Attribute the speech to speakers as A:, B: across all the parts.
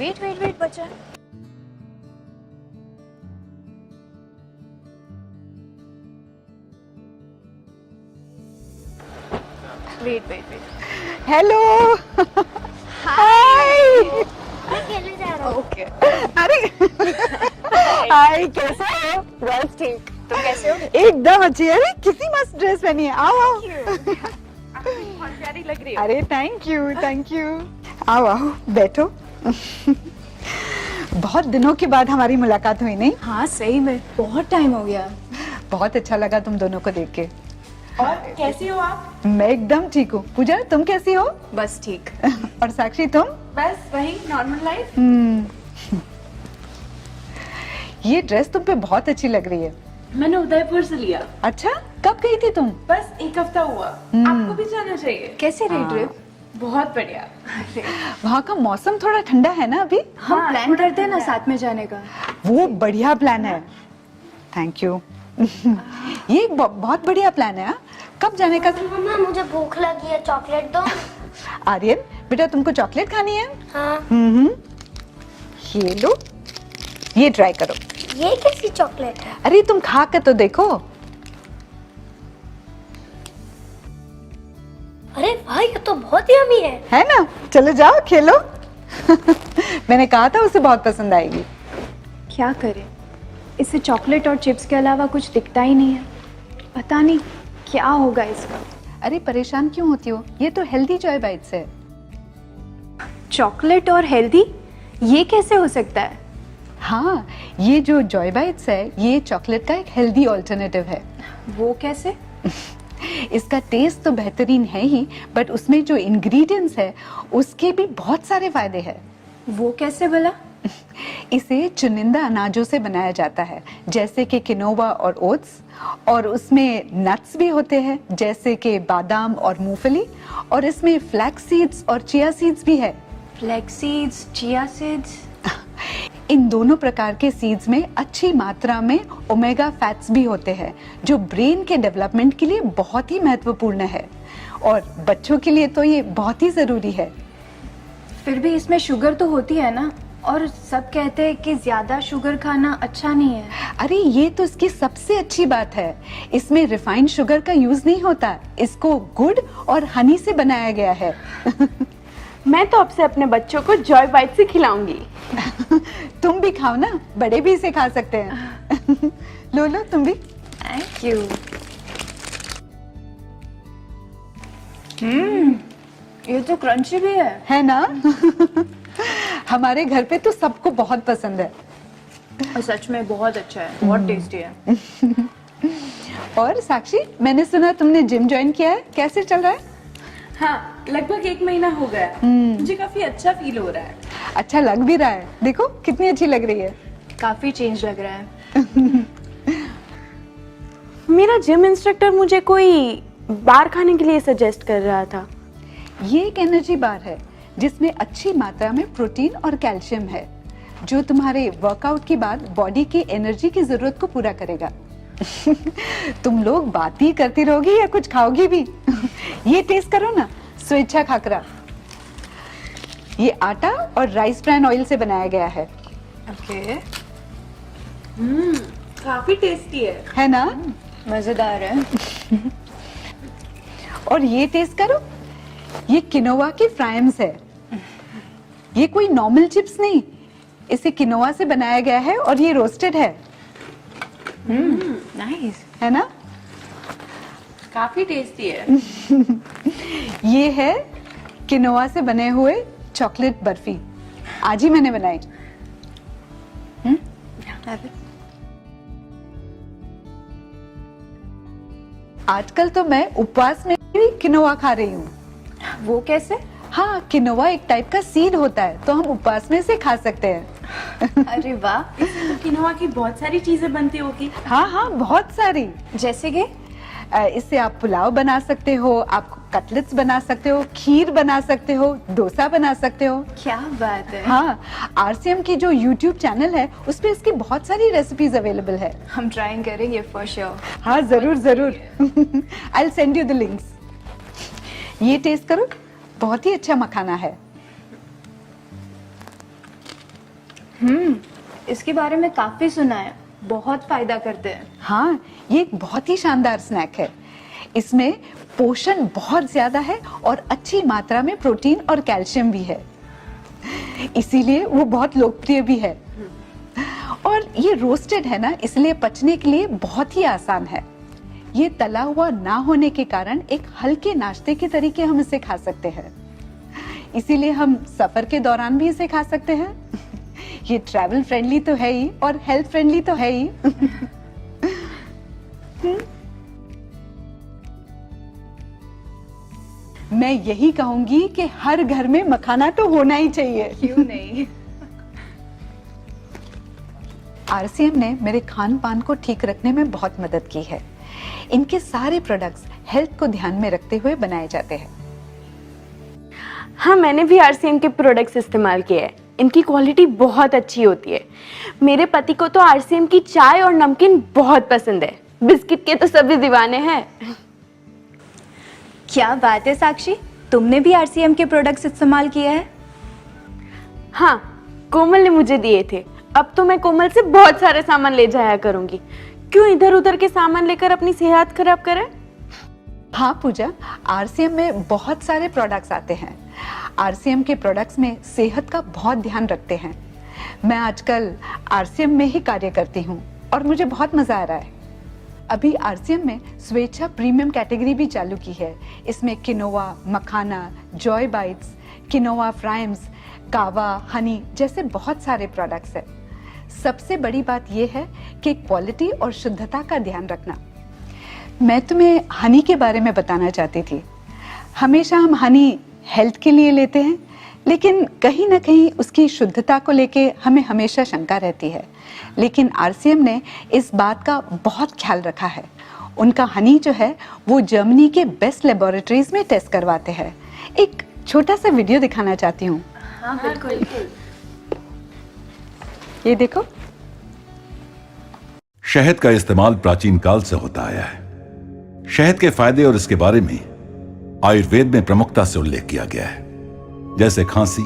A: Wait wait wait बच्चा, wait wait wait.
B: Hello hi.
C: मैं खेलने जा रहा हूँ।
A: ओके,
B: अरे हाय, कैसे हो?
A: बस ठीक। तुम कैसे हो?
B: एकदम अच्छी। अरे कितनी मस्त ड्रेस पहनी है। आओ आओ।
A: बहुत प्यारी लग रही है।
B: अरे थैंक यू थैंक यू। आओ आओ बैठो। बहुत दिनों के बाद हमारी मुलाकात हुई, नहीं?
A: हाँ सही में बहुत टाइम हो गया।
B: बहुत अच्छा लगा तुम दोनों को देख के।
A: और कैसी हो आप?
B: मैं एकदम ठीक हूँ। पूजा तुम कैसी हो?
A: बस ठीक।
B: और साक्षी तुम?
A: बस वही नॉर्मल लाइफ।
B: ये ड्रेस तुम पे बहुत अच्छी लग रही है।
D: मैंने उदयपुर से लिया।
B: अच्छा, कब गई थी तुम?
D: बस एक हफ्ता हुआ। आपको भी जाना चाहिए।
A: कैसे रही ट्रिप?
D: बहुत बढ़िया।
B: वहाँ का मौसम थोड़ा ठंडा है ना अभी?
A: हम प्लान करते हैं ना साथ में जाने का।
B: वो बढ़िया प्लान है। Thank you. ये एक बहुत बढ़िया प्लान है। हाँ? कब जाने का?
C: मम्मा मुझे भूख लगी है, चॉकलेट दो।
B: आर्यन बेटा, तुमको चॉकलेट खानी है?
C: हाँ।
B: ये लो, ये ट्राई करो।
C: ये कैसी चॉकलेट है?
B: अरे तुम खा कर तो देखो।
C: अरे वाह, ये तो बहुत यम्मी है
B: ना? चलो जाओ खेलो। मैंने कहा था उसे बहुत पसंद आएगी।
A: क्या करें, इससे चॉकलेट और चिप्स के अलावा कुछ दिखता ही नहीं है। पता नहीं क्या होगा इसका।
B: अरे परेशान क्यों होती हो? ये तो हेल्दी जॉय बाइट्स है।
A: चॉकलेट और हेल्दी, ये कैसे हो सकता है?
B: हाँ, ये जो जॉय बाइट्स है ये चॉकलेट का एक हेल्दी ऑल्टरनेटिव है।
A: वो कैसे?
B: इसका टेस्ट तो बेहतरीन है ही, बट उसमें जो इंग्रेडिएंट्स है उसके भी बहुत सारे फायदे हैं।
A: वो कैसे भला?
B: इसे चुनिंदा अनाजों से बनाया जाता है, जैसे कि किनोवा और ओट्स, और उसमें नट्स भी होते हैं जैसे कि बादाम और मूंगफली, और इसमें फ्लैक्स सीड्स और चिया सीड्स भी है।
A: Flax seeds, chia seeds.
B: इन दोनों प्रकार के सीड्स में अच्छी मात्रा में ओमेगा फैट्स भी होते हैं जो ब्रेन के डेवलपमेंट के लिए बहुत ही महत्वपूर्ण है, और बच्चों के लिए तो ये बहुत ही जरूरी है।
A: फिर भी इसमें शुगर तो होती है ना, और सब कहते हैं कि ज्यादा शुगर खाना अच्छा नहीं है।
B: अरे ये तो इसकी सबसे अच्छी बात है, इसमें रिफाइंड शुगर का यूज नहीं होता, इसको गुड़ और हनी से बनाया गया है।
D: मैं तो आपसे अपने बच्चों को जॉय बाइट से खिलाऊंगी।
B: तुम भी खाओ ना, बड़े भी इसे खा सकते हैं। लो लो तुम भी।
A: Thank you. ये तो क्रंची भी है
B: ना? हमारे घर पे तो सबको बहुत पसंद है।
A: और सच में बहुत अच्छा है, बहुत टेस्टी है।
B: और साक्षी, मैंने सुना तुमने जिम ज्वाइन किया है, कैसे चल रहा है?
D: हाँ, लगभग 1 महीना हो गया। मुझे काफी अच्छा फील हो रहा है।
B: अच्छा लग भी रहा है, देखो कितनी अच्छी लग रही है।
A: काफी चेंज लग रहा है।
D: मेरा जिम इंस्ट्रक्टर मुझे कोई बार खाने के लिए सजेस्ट कर रहा था।
B: ये एक एनर्जी बार है जिसमें अच्छी मात्रा में प्रोटीन और कैल्शियम है, जो तुम्हारे वर्कआउट के बाद बॉडी की एनर्जी की जरूरत को पूरा करेगा। तुम लोग बात ही करती रहोगी या कुछ खाओगी भी? ये टेस्ट करो ना, स्वेच्छा खाकरा। ये आटा और राइस ब्रान ऑयल से बनाया गया है।
A: ओके।
D: काफी टेस्टी है
B: ना?
A: मजेदार है।
B: और ये टेस्ट करो, ये किनोवा की फ्राइम्स है। ये कोई नॉर्मल चिप्स नहीं, इसे किनोवा से बनाया गया है और ये रोस्टेड है।
A: नाइस
B: है ना?
D: काफी टेस्टी है।
B: ये है किनोवा से बने हुए चॉकलेट बर्फी, आज ही मैंने बनाई। आजकल तो मैं उपवास में भी किनोवा खा रही हूँ।
A: वो कैसे?
B: हाँ, किनोवा एक टाइप का सीड होता है, तो हम उपवास में इसे खा सकते हैं।
A: अरे वाह।
D: तो किनोआ की बहुत सारी चीजें बनती होगी।
B: हाँ हाँ, बहुत सारी।
A: जैसे कि
B: इससे आप पुलाव बना सकते हो, आप कटलेट्स बना सकते हो, खीर बना सकते हो, डोसा बना सकते हो।
A: क्या बात है।
B: हाँ, आरसीएम की जो यूट्यूब चैनल है उस पे इसकी बहुत सारी रेसिपीज अवेलेबल है।
A: हम ट्राइंग करेंगे फॉर श्योर।
B: हाँ जरूर जरूर। I will send you the links. ये टेस्ट करो, बहुत ही अच्छा मखाना है।
A: इसके बारे में काफ़ी सुना है, बहुत फ़ायदा करते हैं।
B: हाँ, ये एक बहुत ही शानदार स्नैक है। इसमें पोषण बहुत ज्यादा है और अच्छी मात्रा में प्रोटीन और कैल्शियम भी है, इसीलिए वो बहुत लोकप्रिय भी है। और ये रोस्टेड है ना, इसलिए पचने के लिए बहुत ही आसान है। ये तला हुआ ना होने के कारण एक हल्के नाश्ते के तरीके हम इसे खा सकते हैं, इसीलिए हम सफर के दौरान भी इसे खा सकते हैं। ये ट्रैवल फ्रेंडली तो है ही और हेल्थ फ्रेंडली तो है ही। मैं यही कहूंगी कि हर घर में मखाना तो होना ही चाहिए।
A: क्यों नहीं?
B: आरसीएम ने मेरे खान पान को ठीक रखने में बहुत मदद की है। इनके सारे प्रोडक्ट्स हेल्थ को ध्यान में रखते हुए बनाए जाते हैं।
D: हाँ, मैंने भी आरसीएम के प्रोडक्ट्स इस्तेमाल किए हैं। इनकी क्वालिटी बहुत अच्छी होती है। मेरे पति को तो आरसीएम की चाय और नमकीन बहुत पसंद है। बिस्किट के तो सभी दीवाने हैं।
A: क्या बात है साक्षी, तुमने भी आरसीएम के प्रोडक्ट्स इस्तेमाल किए हैं?
D: हाँ, कोमल ने मुझे दिए थे। अब तो मैं कोमल से बहुत सारे सामान ले जाया करूंगी। क्यों इधर उधर के सामान लेकर अपनी सेहत खराब करें?
B: हाँ पूजा, आरसीएम में बहुत सारे प्रोडक्ट्स आते हैं। आरसीएम के प्रोडक्ट्स में सेहत का बहुत ध्यान रखते हैं। मैं आजकल आरसीएम में ही कार्य करती हूँ और मुझे बहुत मजा आ रहा है। अभी आरसीएम में स्वेच्छा प्रीमियम कैटेगरी भी चालू की है। इसमें किनोवा, मखाना, जॉय बाइट्स, किनोवा फ्राइम्स, कावा, हनी जैसे बहुत सारे प्रोडक्ट्स हैं। सबसे बड़ी बात यह है कि क्वालिटी और शुद्धता का ध्यान रखना। मैं तुम्हें हनी के बारे में बताना चाहती थी। हमेशा हम हनी हेल्थ के लिए लेते हैं, लेकिन कहीं ना कहीं उसकी शुद्धता को लेके हमें हमेशा शंका रहती है। लेकिन आरसीएम ने इस बात का बहुत ख्याल रखा है। उनका हनी जो है वो जर्मनी के बेस्ट लेबोरेटरीज में टेस्ट करवाते हैं। एक छोटा सा वीडियो दिखाना चाहती हूँ।
A: हाँ बिल्कुल।
B: ये देखो।
E: शहद का इस्तेमाल प्राचीन काल से होता आया है। शहद के फायदे और इसके बारे में आयुर्वेद में प्रमुखता से उल्लेख किया गया है, जैसे खांसी,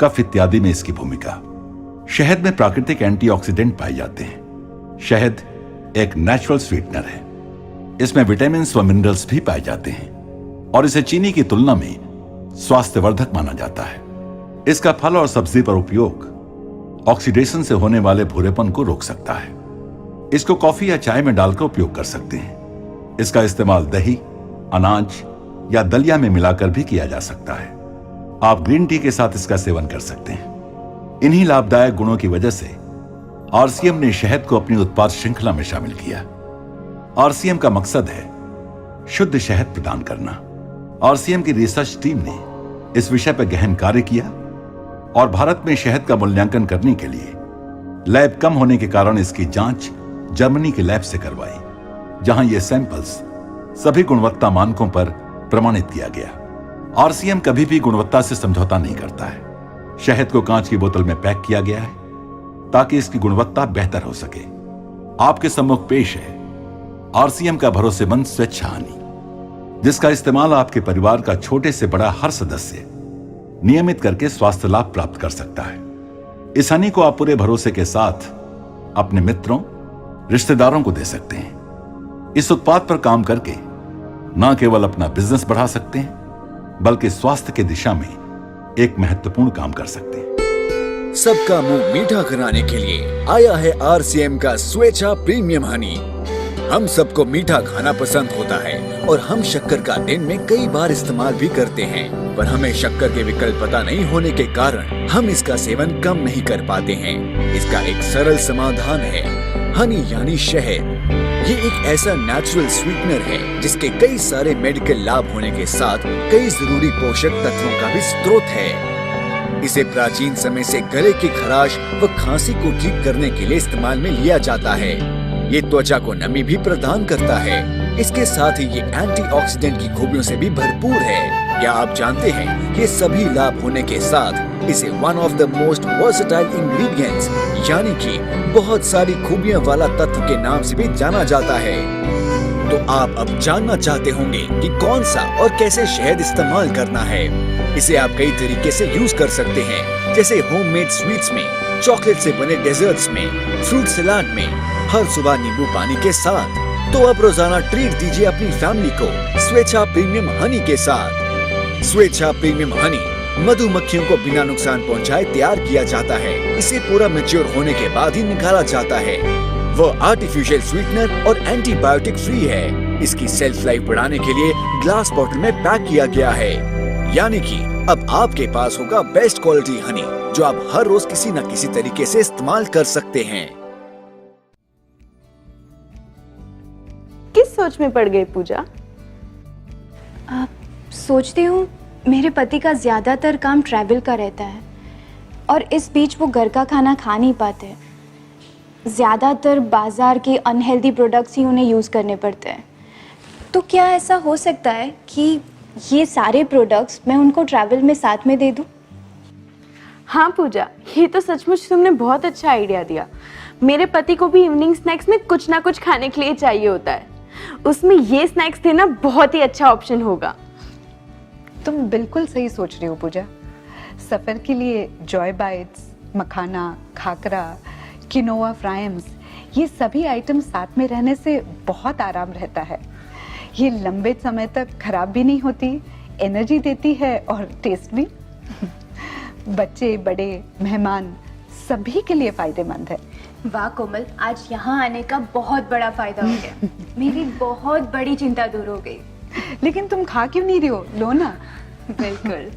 E: कफ इत्यादि में इसकी भूमिका। शहद में प्राकृतिक एंटीऑक्सीडेंट पाए जाते हैं। शहद एक नेचुरल स्वीटनर है। इसमें विटामिन व मिनरल्स भी पाए जाते हैं और इसे चीनी की तुलना में स्वास्थ्यवर्धक माना जाता है। इसका फल और सब्जी पर उपयोग ऑक्सीडेशन से होने वाले भूरेपन को रोक सकता है। इसको कॉफी या चाय में डालकर उपयोग कर सकते हैं। इसका इस्तेमाल दही, अनाज या दलिया में मिलाकर भी किया जा सकता है। आप ग्रीन टी के साथ इसका सेवन कर सकते हैं। इन्हीं लाभदायक गुणों की वजह से आरसीएम ने शहद को अपनी उत्पाद श्रृंखला में शामिल किया। आरसीएम का मकसद है शुद्ध शहद प्रदान करना। आरसीएम की रिसर्च टीम ने इस विषय पर गहन कार्य किया और भारत में शहद का मूल्यांकन करने के लिए लैब कम होने के कारण इसकी जांच जर्मनी के लैब से करवाई, जहां ये सैंपल्स सभी गुणवत्ता मानकों पर प्रमाणित किया गया। आरसीएम कभी भी गुणवत्ता से समझौता नहीं करता है। शहद को कांच की बोतल में पैक किया गया है ताकि इसकी गुणवत्ता बेहतर हो सके। आपके सम्मुख पेश है आरसीएम का भरोसेमंद स्वेच्छा हनी, जिसका इस्तेमाल आपके परिवार का छोटे से बड़ा हर सदस्य नियमित करके स्वास्थ्य लाभ प्राप्त कर सकता है। इस हनी को आप पूरे भरोसे के साथ अपने मित्रों, रिश्तेदारों को दे सकते हैं। इस उत्पाद पर काम करके न केवल अपना बिजनेस बढ़ा सकते हैं, बल्कि स्वास्थ्य की दिशा में एक महत्वपूर्ण काम कर सकते हैं।
F: सबका मुंह मीठा कराने के लिए आया है आरसीएम का स्वेच्छा प्रीमियम हनी। हम सबको मीठा खाना पसंद होता है और हम शक्कर का दिन में कई बार इस्तेमाल भी करते हैं, पर हमें शक्कर के विकल्प पता नहीं होने के कारण हम इसका सेवन कम नहीं कर पाते हैं। इसका एक सरल समाधान है हनी यानी शहद। ये एक ऐसा नेचुरल स्वीटनर है जिसके कई सारे मेडिकल लाभ होने के साथ कई जरूरी पोषक तत्वों का भी स्रोत है। इसे प्राचीन समय से गले की खराश व खांसी को ठीक करने के लिए इस्तेमाल में लिया जाता है। ये त्वचा को नमी भी प्रदान करता है। इसके साथ ही ये एंटीऑक्सीडेंट की खूबियों से भी भरपूर है। क्या आप जानते हैं ये सभी लाभ होने के साथ इसे one of the most versatile ingredients यानी कि बहुत सारी खूबियों वाला तत्व के नाम से भी जाना जाता है। तो आप अब जानना चाहते होंगे कि कौन सा और कैसे शहद इस्तेमाल करना है। इसे आप कई तरीके से यूज कर सकते हैं, जैसे होममेड स्वीट्स में, चॉकलेट से बने डेजर्ट्स में, फ्रूट सलाद में, हर सुबह नींबू पानी के साथ। तो अब रोजाना ट्रीट दीजिए अपनी फैमिली को स्वेच्छा प्रीमियम हनी के साथ। स्वेच्छा प्रीमियम हनी मधुमक्खियों को बिना नुकसान पहुंचाए तैयार किया जाता है। इसे पूरा मैच्योर होने के बाद ही निकाला जाता है। वो आर्टिफिशियल स्वीटनर और एंटीबायोटिक फ्री है। इसकी सेल्फ लाइफ बढ़ाने के लिए ग्लास बॉटल में पैक किया गया है। यानी कि अब आपके पास होगा बेस्ट क्वालिटी हनी, जो आप हर रोज किसी न किसी तरीके से इस्तेमाल कर सकते हैं।
D: किस सोच में पड़ गई पूजा?
A: सोचती हूँ मेरे पति का ज़्यादातर काम ट्रैवल का रहता है और इस बीच वो घर का खाना खा नहीं पाते। ज़्यादातर बाज़ार के अनहेल्दी प्रोडक्ट्स ही उन्हें यूज़ करने पड़ते हैं। तो क्या ऐसा हो सकता है कि ये सारे प्रोडक्ट्स मैं उनको ट्रैवल में साथ में दे दूँ?
D: हाँ पूजा, ये तो सचमुच तुमने बहुत अच्छा आइडिया दिया। मेरे पति को भी इवनिंग स्नैक्स में कुछ ना कुछ खाने के लिए चाहिए होता है। उसमें ये स्नैक्स देना बहुत ही अच्छा ऑप्शन होगा।
B: तुम बिल्कुल सही सोच रही हो पूजा। सफर के लिए जॉय बाइट्स, मखाना, खाकरा, किनोआ फ्राइम्स, ये सभी आइटम साथ में रहने से बहुत आराम रहता है। ये लंबे समय तक खराब भी नहीं होती, एनर्जी देती है और टेस्ट भी। बच्चे, बड़े, मेहमान सभी के लिए फायदेमंद है।
A: वाह कोमल, आज यहाँ आने का बहुत बड़ा फायदा हो गया। मेरी बहुत बड़ी चिंता दूर हो गई।
B: लेकिन तुम खा क्यों नहीं रही हो? लो ना।
A: बिल्कुल।